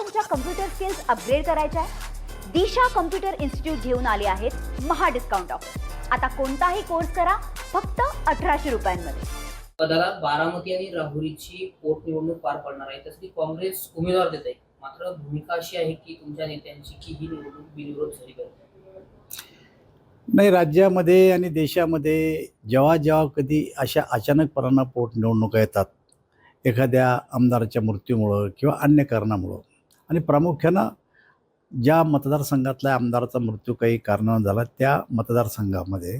तुमच्या computer skills upgrade करायच्या आहे? दिशा कम्प्युटर इन्स्टिट्यूट घेऊन आले आहेत महा डिस्काउंट ऑफर. आता कोणताही कोर्स करा फक्त 1800 रुपयांमध्ये. दादा, बारामती आणि राहुरीची पोटनिवडणूक पार पडणार आहे, त्यासाठी काँग्रेस उमेदवार देत आहे. मात्र भूमिका अशी आहे की तुमच्या नेत्यांची की ही निवडणूक बिनविरोध झाली पाहिजे. नाही, राज्यामध्ये आणि देशामध्ये जेव्हा कधी अशा अचानकपणानं पोटनिवडणुका येतात, एखाद्या आमदाराच्या मृत्यूमुळं किंवा अन्य कारणामुळं, आणि प्रामुख्यानं ज्या मतदारसंघातल्या आमदाराचा मृत्यू काही कारणानं झाला त्या मतदारसंघामध्ये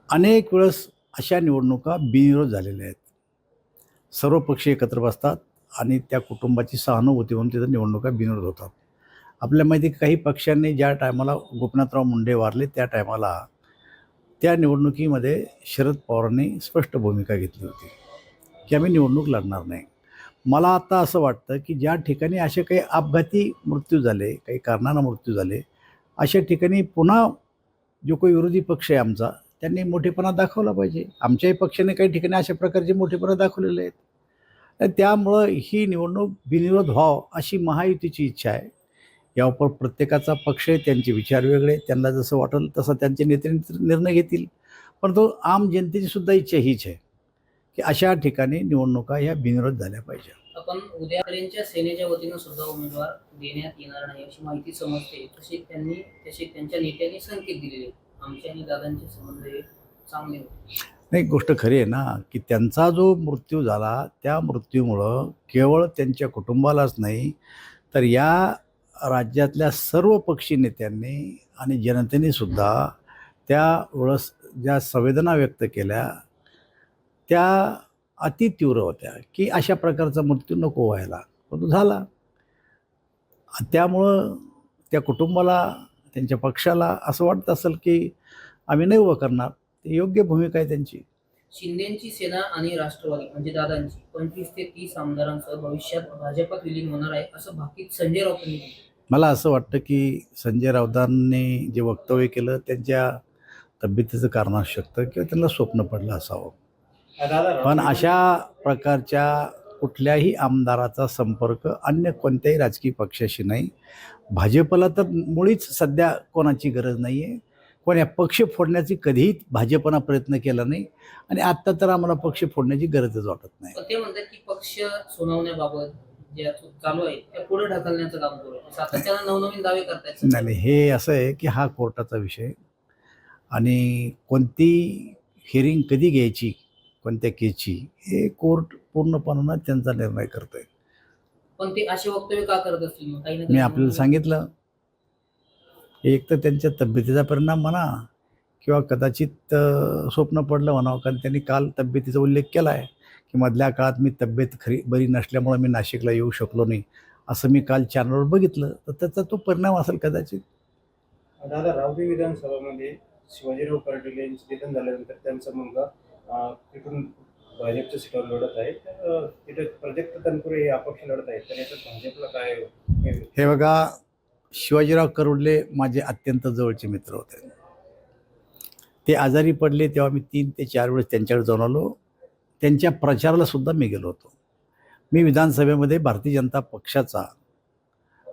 अनेक वेळेस अशा निवडणुका बिनविरोध झालेल्या आहेत. सर्व पक्ष एकत्र बसतात आणि त्या कुटुंबाची सहानुभूती होऊन तिथं निवडणुका बिनविरोध होतात. आपल्या माहिती काही पक्षांनी ज्या टायमाला गोपीनाथराव मुंडे वारले त्या टायमाला त्या निवडणुकीमध्ये शरद पवारांनी स्पष्ट भूमिका घेतली होती की आम्ही निवडणूक लढणार नाही. मला आता असं वाटतं की ज्या ठिकाणी असे काही अपघाती मृत्यू झाले, काही कारणानं मृत्यू झाले, अशा ठिकाणी पुन्हा जो काही विरोधी पक्ष आहे आमचा, त्यांनी मोठेपणा दाखवला पाहिजे. आमच्याही पक्षाने काही ठिकाणी अशा प्रकारचे मोठेपणा दाखवलेले आहेत. आणि त्यामुळं ही निवडणूक बिनविरोध व्हावं अशी महायुतीची इच्छा आहे. यावर प्रत्येकाचा पक्ष आहे, त्यांचे विचार वेगळे, त्यांना जसं वाटेल तसं त्यांचे नेते निर्णय घेतील. परंतु आम जनतेची सुद्धा इच्छा हीच आहे की अशा ठिकाणी निवडणुका ह्या बिनविरोध झाल्या पाहिजे. आपण उदयनराजेंच्या सेनेच्या वतीनं सुद्धा उमेदवार देण्यात येणार नाही अशी माहिती समजते. तसे त्यांच्या नेत्यांनी संकेत दिलेले. आमचे आणि दादांचे संबंध हे चांगले होते. नाही, गोष्ट खरी आहे ना की त्यांचा जो मृत्यू झाला त्या मृत्यूमुळं केवळ त्यांच्या कुटुंबालाच नाही तर या राज्यातल्या सर्व पक्षी नेत्यांनी आणि जनतेने सुद्धा त्यावेळेस ज्या संवेदना व्यक्त केल्या त्या अति तीव्र होत्या की अशा प्रकारचा मृत्यू नको व्हायला, परंतु झाला. त्यामुळं त्या कुटुंबाला, त्यांच्या पक्षाला असं वाटत असेल की आम्ही नाही उभं करणार. ते योग्य भूमिका आहे त्यांची. शिंदेची सेना आणि राष्ट्रवादी म्हणजे दादांची 25 ते 30 आमदारांसह भविष्यात भाजपात विलीन होणार आहे असं भाकीत संजय राऊतांनी म्हटलं. मला असं वाटतं की संजय राऊतांनी जे वक्तव्य केलं त्यांच्या तब्येतीचं कारण असू शकतं किंवा त्यांना स्वप्न पडलं असावं. पण अशा प्रकारच्या कुठल्याही आमदाराचा संपर्क अन्य कोणत्याही राजकीय पक्षाशी नाही. भाजपला तर मुळीच सध्या कोणाची गरज नाही आहे. कोण्या पक्ष फोडण्याची कधीही भाजपनं प्रयत्न केला नाही आणि आत्ता तर आम्हाला पक्ष फोडण्याची गरजच वाटत नाही. ते म्हणतात की पक्ष सुनावण्याबाबत जे चालू आहे त्या पुढे ढकलण्याचं काम करू. सातत्यानं नवनवीन दावे करतायत. नाही, हे असं आहे की हा कोर्टाचा विषय आणि कोणती हिअरिंग कधी घ्यायची कोणत्या केसची हे कोर्ट पूर्णपणानं त्यांचा निर्णय करत आहे. पण ते असे वक्तव्य का करत असतील? मी आपल्याला सांगितलं, एक तर त्यांच्या तब्येतीचा परिणाम म्हणा किंवा कदाचित स्वप्न पडलं म्हणावं, कारण त्यांनी काल तब्येतीचा उल्लेख केला आहे की मधल्या काळात मी तब्येत बरी नसल्यामुळं मी नाशिकला येऊ शकलो नाही असं मी काल चॅनलवर बघितलं, तर त्याचा तो परिणाम असेल कदाचित. दादा, राहुरी विधानसभामध्ये शिवाजीराव पाटील यांचं निधन झाल्यानंतर त्यांचा मुलगा तिथून भाजपच्या सीटवर लढत आहे. तिथे प्राजक्त तनपुरे हे अपक्ष लढत आहेत, तर याच्यात भाजपला काय? हे बघा, शिवाजीराव करुडले माझे अत्यंत जवळचे मित्र होते. ते आजारी पडले तेव्हा मी 3 ते 4 वेळेस त्यांच्याकडे जाऊन आलो. त्यांच्या प्रचाराला सुद्धा मी गेलो होतो. मी विधानसभेमध्ये भारतीय जनता पक्षाचा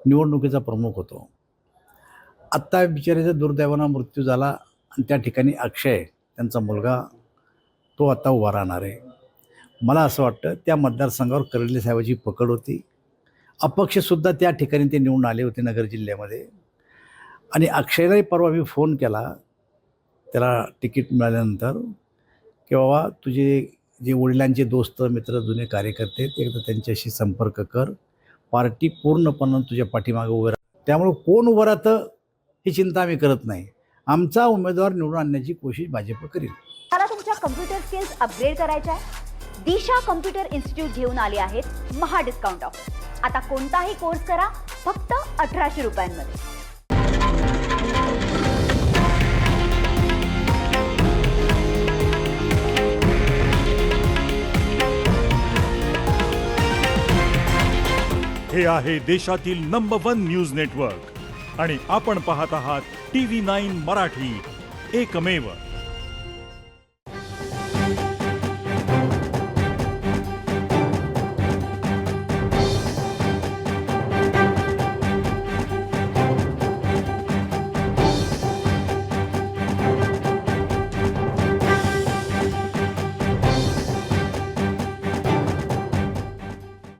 निवडणुकीचा प्रमुख होतो. आत्ता बिचाऱ्याचा दुर्दैवानं मृत्यू झाला आणि त्या ठिकाणी अक्षय त्यांचा मुलगा तो आता उभा राहणार आहे. मला असं वाटतं त्या मतदारसंघावर कर्डिले साहेबाची पकड होती. अपक्षसुद्धा त्या ठिकाणी ते निवडून आले होते नगर जिल्ह्यामध्ये. आणि अक्षयलाही परवा मी फोन केला त्याला तिकीट मिळाल्यानंतर की बाबा तुझे जे वडिलांचे दोस्त मित्र जुने कार्यकर्ते ते एकदा त्यांच्याशी संपर्क कर, पार्टी पूर्णपणे तुझ्या पाठीमागे उभं राहतं. त्यामुळे कोण उभं राहतं ही चिंता आम्ही करत नाही. आमचा उमेदवार निवडून आणण्याची कोशिश भाजप करेल. मला तुमच्या कम्प्युटर स्किल्स अपग्रेड करायच्या आहे? दिशा कम्प्युटर इन्स्टिट्यूट घेऊन आले आहेत महा डिस्काउंट ऑफर. आता कोणताही कोर्स करा फक्त 1800 रुपयांमध्ये. हे आहे देशातील नंबर 1 न्यूज नेटवर्क आणि आपण पाहत आहात TV9 मराठी, एकमेव.